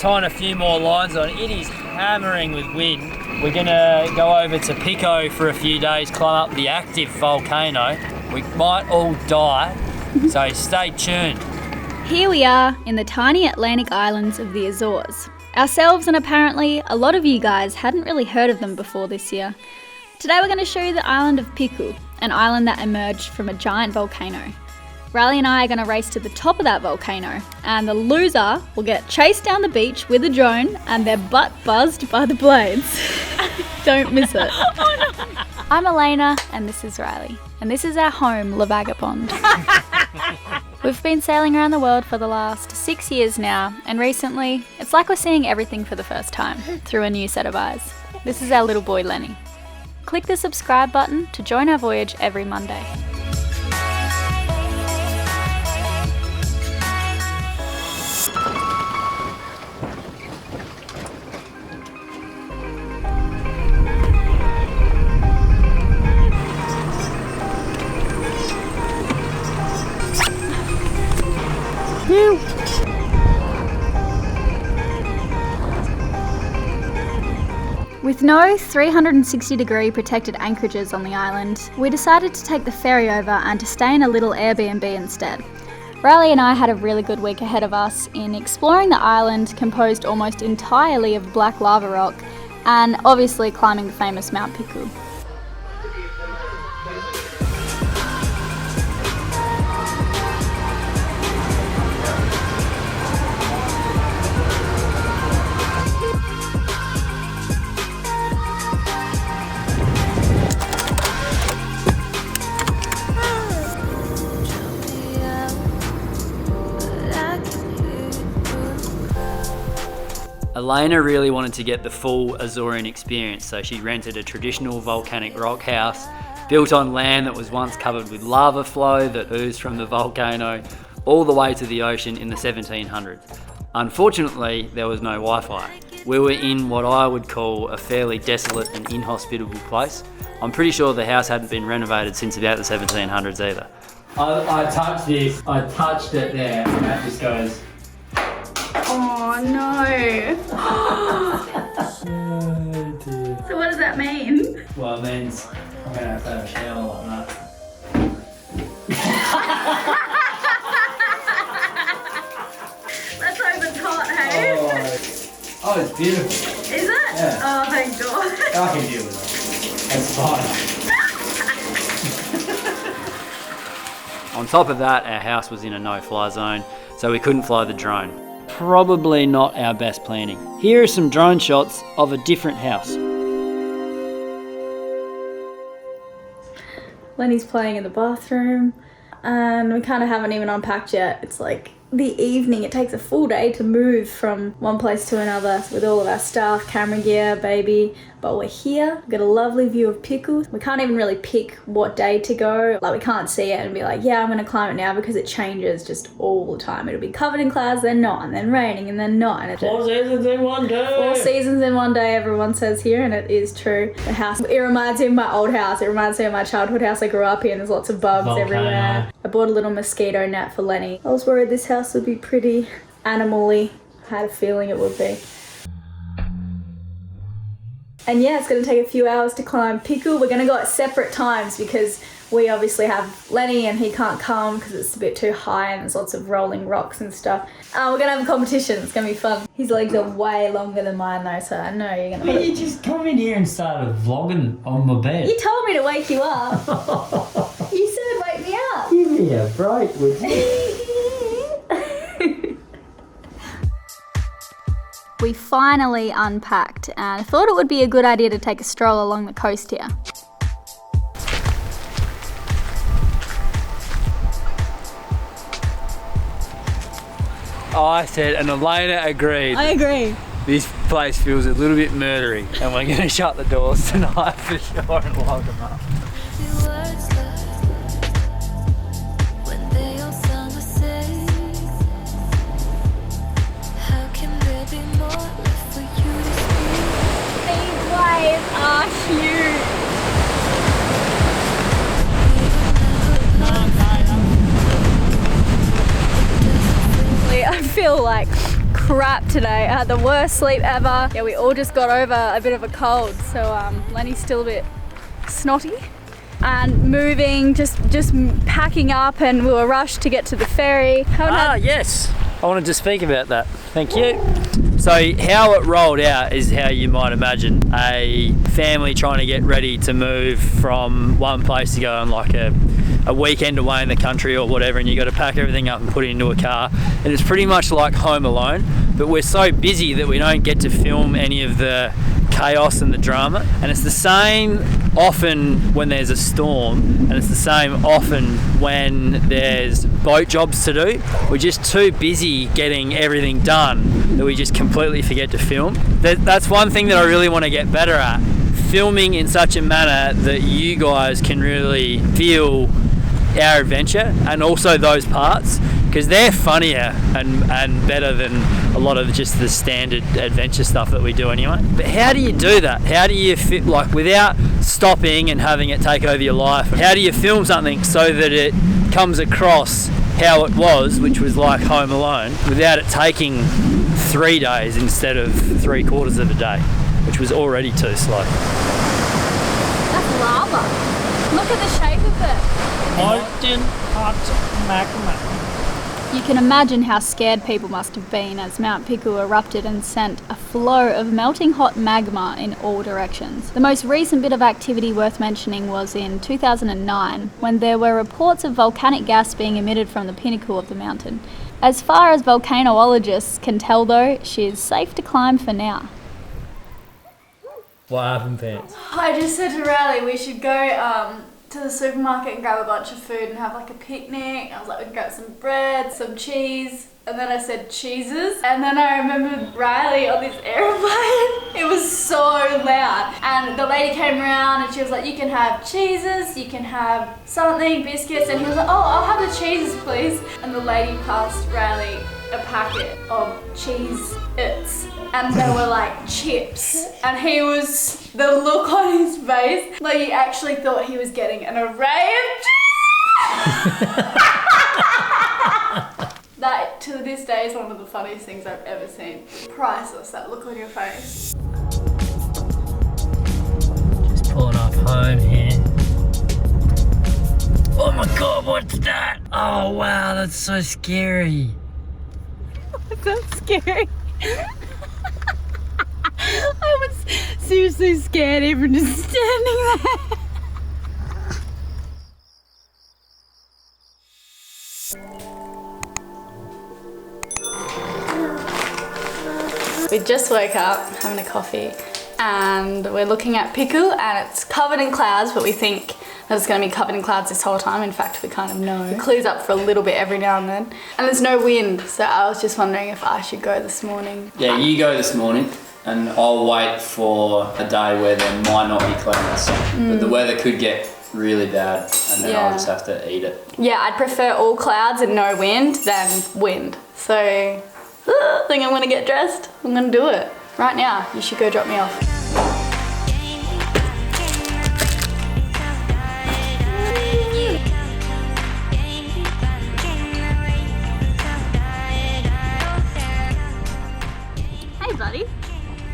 tying a few more lines on. It is hammering with wind. We're gonna go over to Pico for a few days, climb up the active volcano. We might all die, so stay tuned. Here we are in the tiny Atlantic islands of the Azores. Ourselves and apparently a lot of you guys hadn't really heard of them before this year. Today we're going to show you the island of Pico, an island that emerged from a giant volcano. Riley and I are going to race to the top of that volcano, and the loser will get chased down the beach with a drone and their butt buzzed by the blades. Don't miss it. Oh, no. I'm Elena and this is Riley, and this is our home, La Vagabond. We've been sailing around the world for the last 6 years now, and recently it's like we're seeing everything for the first time through a new set of eyes. This is our little boy Lenny. Click the subscribe button to join our voyage every Monday. With no 360-degree protected anchorages on the island, we decided to take the ferry over and to stay in a little Airbnb instead. Riley and I had a really good week ahead of us in exploring the island composed almost entirely of black lava rock and obviously climbing the famous Mount Pico. Elena really wanted to get the full Azorean experience, so she rented a traditional volcanic rock house built on land that was once covered with lava flow that oozed from the volcano all the way to the ocean in the 1700s. Unfortunately, there was no Wi-Fi. We were in what I would call a fairly desolate and inhospitable place. I'm pretty sure the house hadn't been renovated since about the 1700s either. I touched this, I touched it there, and that just goes... Oh no! Oh dear. So what does that mean? Well, it means I'm going to have a shower like that. Let's hope it's hot, hey? Oh, it's beautiful. Is it? Yeah. Oh, thank God. I can deal with it. It's fine. On top of that, our house was in a no-fly zone, so we couldn't fly the drone. Probably not our best planning. Here are some drone shots of a different house. Lenny's playing in the bathroom and we kind of haven't even unpacked yet. It's like the evening. It takes a full day to move from one place to another with all of our stuff, camera gear, baby. But we're here. We've got a lovely view of Pico. We can't even really pick what day to go. Like we can't see it and be like, yeah, I'm gonna climb it now because it changes just all the time. It'll be covered in clouds, then not, and then raining, and then not. And 4 seasons in one day. 4 seasons in one day, everyone says here, and it is true. The house, it reminds me of my old house. It reminds me of my childhood house I grew up in. There's lots of bugs everywhere. I bought a little mosquito net for Lenny. I was worried this house would be pretty animal-y. I had a feeling it would be. And yeah, it's going to take a few hours to climb Pico. We're going to go at separate times because we obviously have Lenny and he can't come because it's a bit too high and there's lots of rolling rocks and stuff. We're going to have a competition. It's going to be fun. His legs are way longer than mine though, so I know you're going to... Well, you just come in here and started vlogging on my bed. You told me to wake you up. You said wake me up. Give me a break, would you? We finally unpacked and I thought it would be a good idea to take a stroll along the coast here. I said, and Elena agreed. I agree. This place feels a little bit murdery and we're going to shut the doors tonight for sure and lock them up. Are huge. I feel like crap today. I had the worst sleep ever. Yeah, we all just got over a bit of a cold, so Lenny's still a bit snotty. And moving, just packing up, and we were rushed to get to the ferry. Yes, I wanted to speak about that. Thank you. So how it rolled out is how you might imagine a family trying to get ready to move from one place to go on like a weekend away in the country or whatever, and you got to pack everything up and put it into a car, and it's pretty much like Home Alone, but we're so busy that we don't get to film any of the chaos and the drama. And it's the same often when there's a storm, and it's the same often when there's boat jobs to do. We're just too busy getting everything done that we just completely forget to film. That's one thing that I really want to get better at, filming in such a manner that you guys can really feel our adventure and also those parts, because they're funnier and better than a lot of just the standard adventure stuff that we do anyway. But how do you do that? How do you fit, like, without stopping and having it take over your life? How do you film something so that it comes across how it was, which was like Home Alone, without it taking 3 days instead of 3/4 of a day, which was already too slow? That's lava. Look at the shape of it. Molten hot magma. You can imagine how scared people must have been as Mount Pico erupted and sent a flow of melting hot magma in all directions. The most recent bit of activity worth mentioning was in 2009, when there were reports of volcanic gas being emitted from the pinnacle of the mountain. As far as volcanologists can tell though, she is safe to climb for now. What happened, Pants? I just said to Riley we should go to the supermarket and grab a bunch of food and have like a picnic. I was like, we can grab some bread, some cheese, and then I said cheeses. And then I remembered Riley on this airplane. It was so loud. And the lady came around and she was like, you can have cheeses, you can have something, biscuits. And he was like, oh, I'll have the cheeses, please. And the lady passed Riley a packet of Cheez-Its, and they were like chips, and the look on his face, like he actually thought he was getting an array of cheese. That to this day is one of the funniest things I've ever seen. Priceless, that look on your face. Just pulling off home here. Oh my god, what's that? Oh wow, that's so scary. That's scary. I was seriously scared even just standing there. We just woke up having a coffee and we're looking at Pico, and it's covered in clouds, but we think that it's going to be covered in clouds this whole time. In fact, we kind of know. It clears up for a little bit every now and then. And there's no wind, so I was just wondering if I should go this morning. Yeah, you go this morning, and I'll wait for a day where there might not be clouds. But the weather could get really bad, and then I'll just have to eat it. Yeah, I'd prefer all clouds and no wind than wind. So, I think I'm going to get dressed. I'm going to do it. Right now, you should go drop me off. Hey buddy,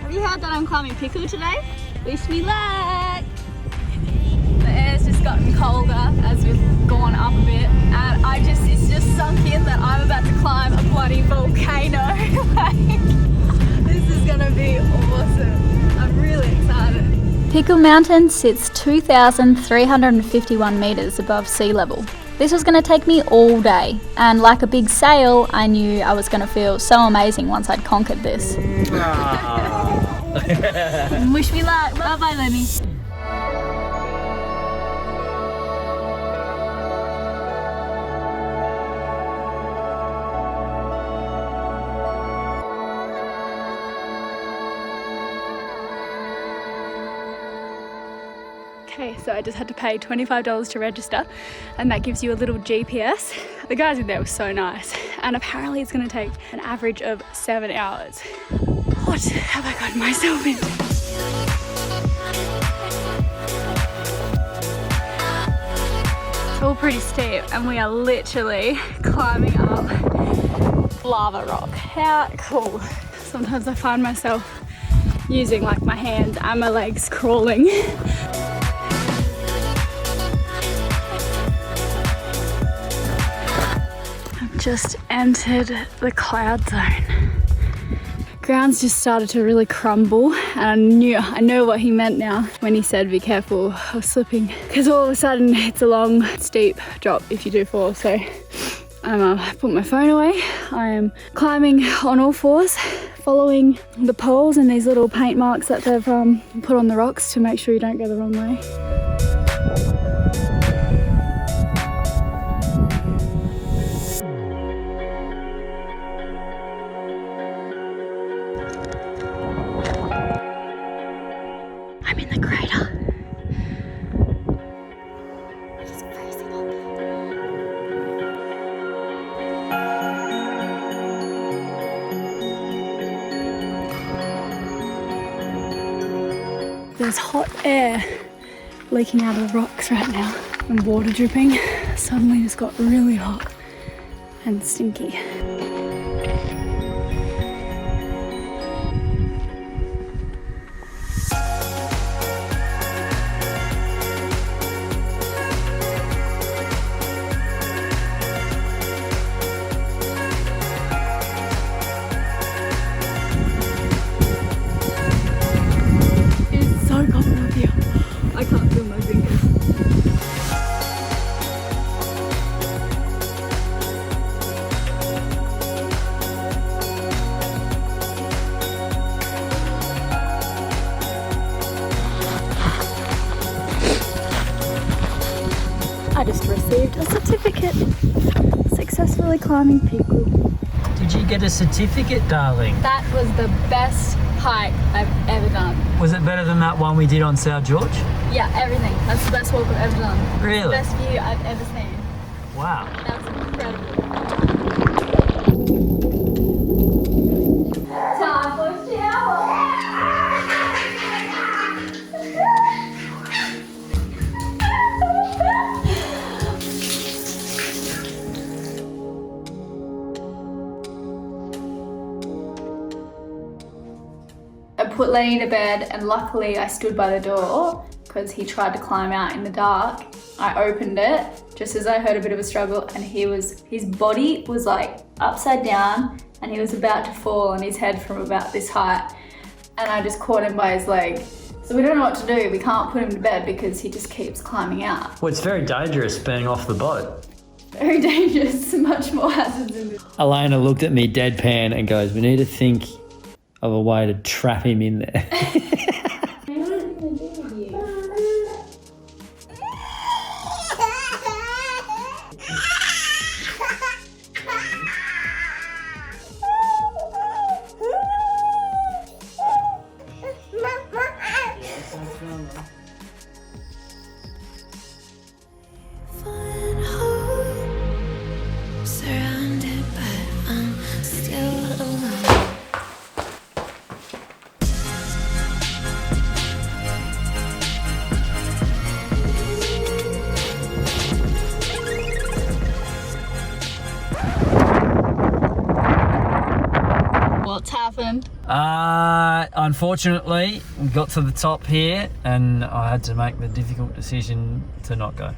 have you heard that I'm climbing Pico today? Wish me luck! The air's just gotten colder as we've gone up a bit, and it's just sunk in that I'm about to climb a bloody volcano. This is gonna be awesome. I'm really excited. Pico Mountain sits 2,351 metres above sea level. This was going to take me all day, and like a big sail, I knew I was going to feel so amazing once I'd conquered this. Wish me luck. Bye bye, Lenny. Okay, so I just had to pay $25 to register, and that gives you a little GPS. The guys in there were so nice, and apparently it's going to take an average of 7 hours. What have I gotten myself into? It's all pretty steep, and we are literally climbing up lava rock. How cool. Sometimes I find myself using like my hands and my legs crawling. I've just entered the cloud zone. Ground's just started to really crumble, and I know what he meant now when he said be careful of slipping, because all of a sudden it's a long steep drop if you do fall. So I put my phone away. I am climbing on all fours, following the poles and these little paint marks that they've put on the rocks to make sure you don't go the wrong way. I'm in the crater. It's freezing up here. There's hot air leaking out of the rocks right now and water dripping. Suddenly it's got really hot and stinky. I can't feel my fingers. I just received a certificate. Successfully climbing Pico. Did you get a certificate, darling? That was the best hike I've ever done. Was it better than that one we did on South George? Yeah, everything. That's the best walk I've ever done. Really? Best view I've ever seen. Wow. That was incredible. Time for a shower. I put Lenny to bed, and luckily I stood by the door because he tried to climb out in the dark. I opened it just as I heard a bit of a struggle, and his body was like upside down and he was about to fall on his head from about this height, and I just caught him by his leg. So we don't know what to do. We can't put him to bed because he just keeps climbing out. Well, it's very dangerous being off the boat. Very dangerous, much more hazards in this. Elena looked at me deadpan and goes, we need to think of a way to trap him in there. Surrounded, but I'm still alone. What's happened? Unfortunately, we got to the top here and I had to make the difficult decision to not go.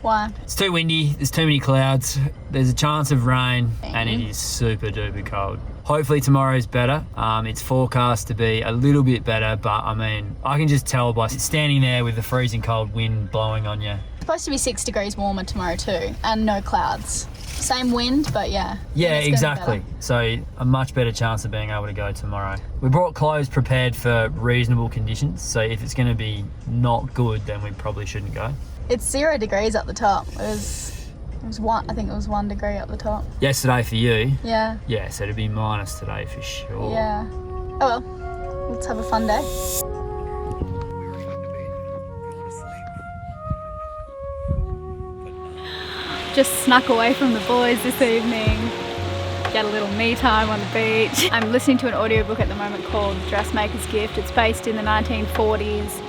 Why? It's too windy, there's too many clouds, there's a chance of rain, and it is super duper cold. Hopefully tomorrow's better. It's forecast to be a little bit better, but I mean, I can just tell by standing there with the freezing cold wind blowing on you. It's supposed to be 6 degrees warmer tomorrow too, and no clouds. Same wind, but yeah. Yeah, it's gonna be exactly. So a much better chance of being able to go tomorrow. We brought clothes prepared for reasonable conditions, so if it's going to be not good, then we probably shouldn't go. It's 0 degrees at the top. It was one. I think it was 1 degree at the top. Yesterday for you? Yeah. Yeah, so it'd be minus today for sure. Yeah. Oh well. Let's have a fun day. Just snuck away from the boys this evening. Get a little me time on the beach. I'm listening to an audiobook at the moment called Dressmaker's Gift. It's based in the 1940s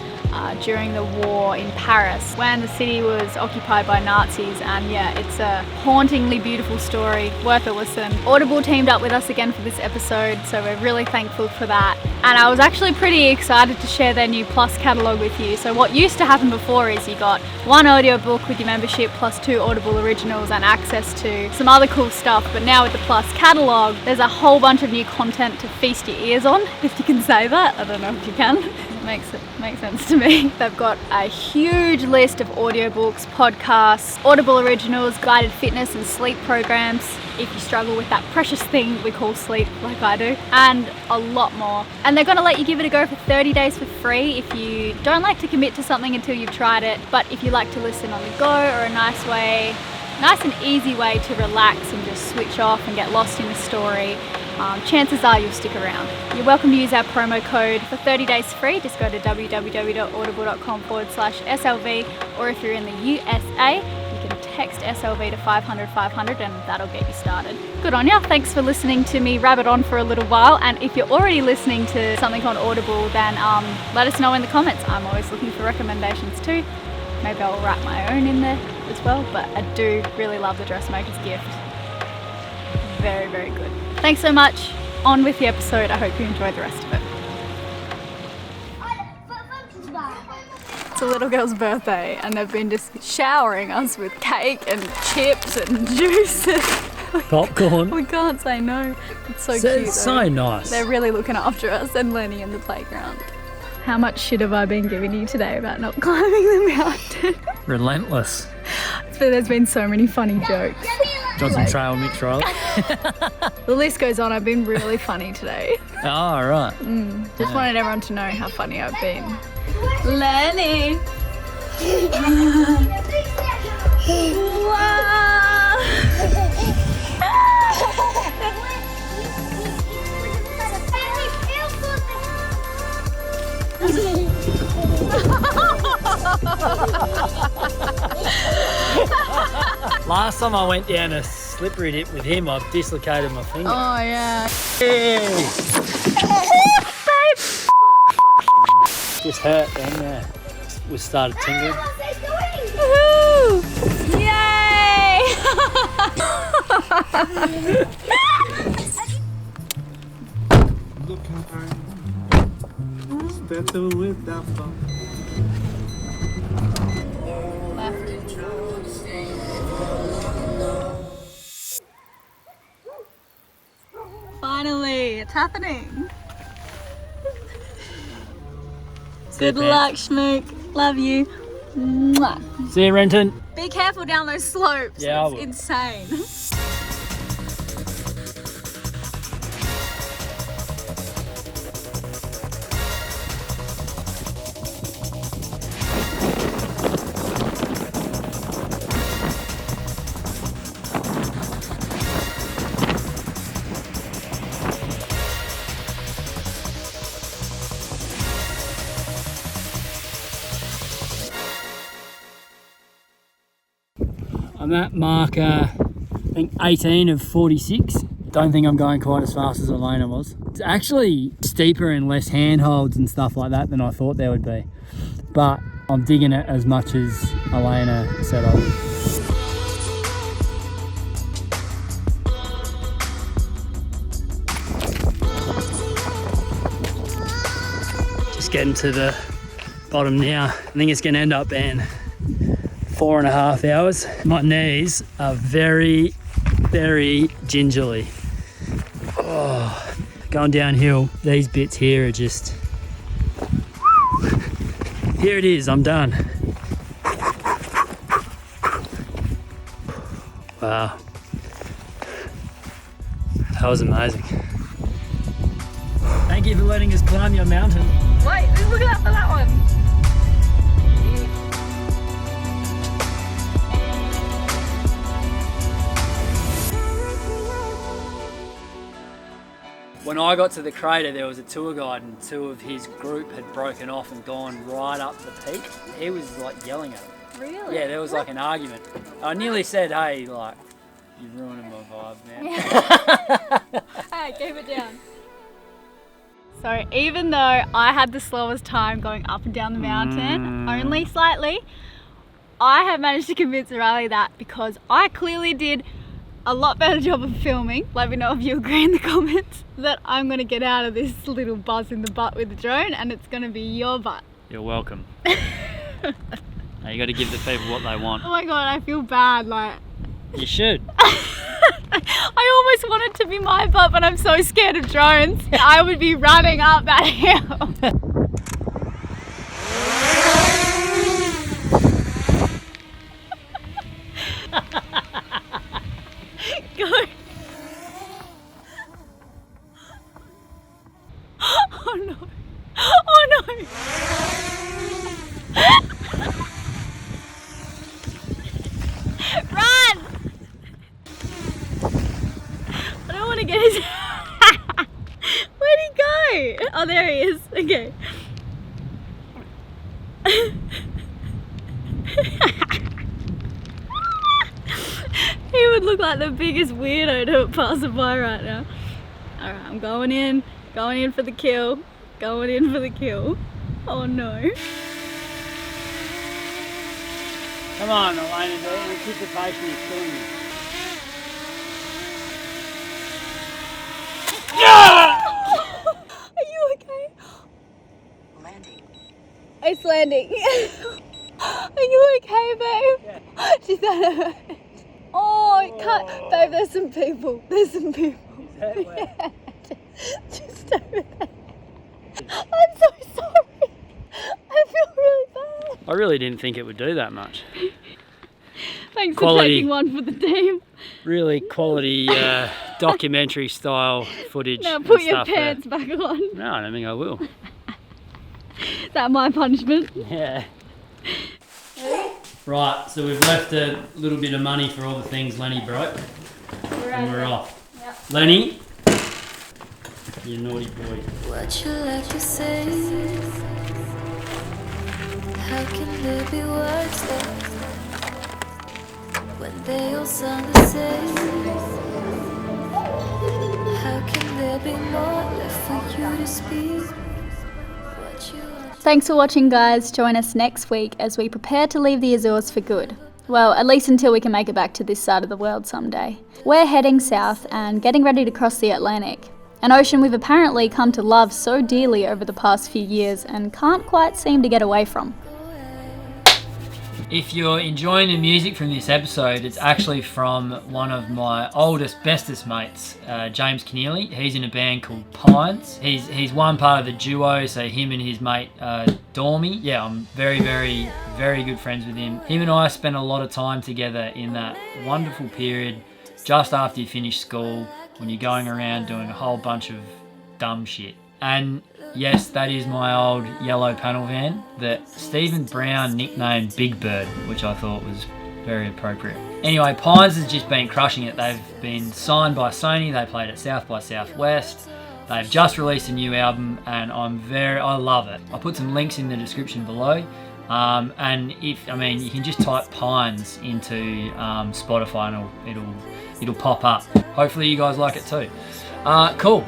during the war in Paris when the city was occupied by Nazis, and yeah, it's a hauntingly beautiful story, worth a listen. Audible teamed up with us again for this episode, so we're really thankful for that. And I was actually pretty excited to share their new Plus catalogue with you. So what used to happen before is you got one audiobook with your membership plus 2 Audible originals and access to some other cool stuff, but now with the Plus catalogue there's a whole bunch of new content to feast your ears on, if you can say that. I don't know if you can. Makes sense to me. They've got a huge list of audiobooks, podcasts, Audible originals, guided fitness and sleep programs if you struggle with that precious thing we call sleep like I do, and a lot more. And they're going to let you give it a go for 30 days for free if you don't like to commit to something until you've tried it, but if you like to listen on the go, or a nice and easy way to relax and just switch off and get lost in the story, chances are you'll stick around. You're welcome to use our promo code for 30 days free. Just go to www.audible.com/SLV, or if you're in the USA, you can text SLV to 500 500 and that'll get you started. Good on ya. Thanks for listening to me rabbit on for a little while, and if you're already listening to something on Audible, then let us know in the comments. I'm always looking for recommendations too. Maybe I'll write my own in there as well, but I do really love the Dressmaker's Gift. Very, very good. Thanks so much. On with the episode. I hope you enjoy the rest of it. It's a little girl's birthday and they've been just showering us with cake and chips and juice. Popcorn. We can't say no. It's so cute. It's so nice. They're really looking after us and Lenny in the playground. How much shit have I been giving you today about not climbing the mountain? Relentless. So there's been so many funny jokes. Johnson Trail mixed roll. The list goes on. I've been really funny today. Oh, right. Just wanted everyone to know how funny I've been. Lenny! Wow! Last time I went down a slippery dip with him, I dislocated my finger. Oh yeah. Hey. Babe! Just hurt then, yeah. We started tingling. Woohoo! Yay! Better with that phone. Finally, it's happening. See you, Good luck, Schmook. Love you. Mwah. See you, Renton. Be careful down those slopes. Yeah, I It's will. insane. I'm at marker, I think 18 of 46. Don't think I'm going quite as fast as Elena was. It's actually steeper and less handholds and stuff like that than I thought there would be. But I'm digging it as much as Elena said I would. Just getting to the bottom now. I think it's going to end up being 4.5 hours. My knees are very, very gingerly. Oh, going downhill, these bits here are just... Here it is, I'm done. Wow. That was amazing. Thank you for letting us climb your mountain. Wait, look out for that one. When I got to the crater, there was a tour guide and 2 of his group had broken off and gone right up the peak. He was like yelling at them. Really? Yeah, there was like an argument. I nearly said, hey, like, you're ruining my vibe now. Hey, keep it down. So even though I had the slowest time going up and down the mountain, only slightly, I have managed to convince Riley that because I clearly did a lot better job of filming. Let me know if you agree in the comments that I'm going to get out of this little buzz in the butt with the drone and it's going to be your butt. You're welcome. Now you got to give the people what they want. Oh my god, I feel bad, like... You should. I almost want it to be my butt, but I'm so scared of drones. I would be running up that hill. Go. Oh no. Oh no. Run! I don't want to get his... Where'd he go? Oh, there he is. Okay. He would look like the biggest weirdo to pass by right now. Alright, I'm going in for the kill. Going in for the kill. Oh no. Come on, Elena, the anticipation is killing me. Are you okay? Landing. It's landing. Are you okay, babe? Yeah. She's had it. Oh, can't. Babe, there's some people. There's some people. Is that where? Yeah. Just over there. I'm so sorry. I feel really bad. I really didn't think it would do that much. Thanks Quality. for taking one for the team. Really quality documentary style footage. Now and put your stuff pants back on. there. No, I don't think I will. Is that my punishment? Yeah. Right, so we've left a little bit of money for all the things Lenny broke. And we're off. Yep. Lenny, you naughty boy. What you like to say? How can there be words left when they all sound the same? How can there be more left for you to speak? What you want to Thanks for watching, guys. Join us next week as we prepare to leave the Azores for good. Well, at least until we can make it back to this side of the world someday. We're heading south and getting ready to cross the Atlantic, an ocean we've apparently come to love so dearly over the past few years and can't quite seem to get away from. If you're enjoying the music from this episode, it's actually from one of my oldest, bestest mates, James Keneally. He's in a band called Pines. He's one part of the duo, so him and his mate Dormy. Yeah, I'm very, very, very good friends with him. Him and I spent a lot of time together in that wonderful period just after you finish school when you're going around doing a whole bunch of dumb shit. And yes, that is my old yellow panel van that Stephen Brown nicknamed Big Bird, which I thought was very appropriate. Anyway, Pines has just been crushing it. They've been signed by Sony. They played at South by Southwest. They've just released a new album and I love it. I'll put some links in the description below. And you can just type Pines into Spotify and it'll pop up. Hopefully you guys like it too. Cool.